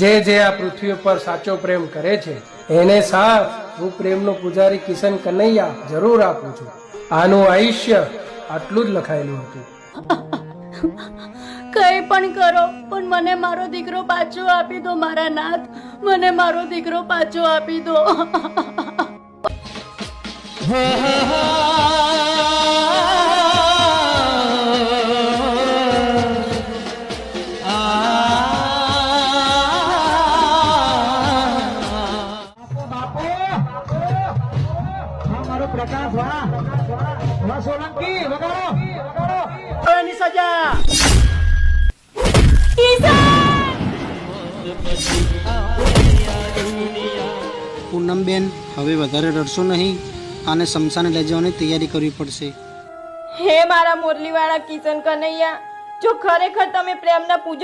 જે આ પૃથ્વી પર સાચો પ્રેમ કરે છે એને સાથ હું પ્રેમનો પૂજારી કિશન કનૈયા જરૂર આપું છું. આનું આયુષ્ય આટલું જ લખાયેલું હતું. કઈ પણ કરો પણ મને મારો દીકરો પાછો આપી દો મારા નાથ, મને મારો દીકરો પાછો આપી દો. સજા પૂનમબેન, હવે વધારે રડશો નહીં. આને શમશાને લઈ જવાની તૈયારી કરવી પડશે. હે મારા મુરલીવાળા કિશન કનૈયા, જો ખરેખર તમે પ્રેમના પૂજા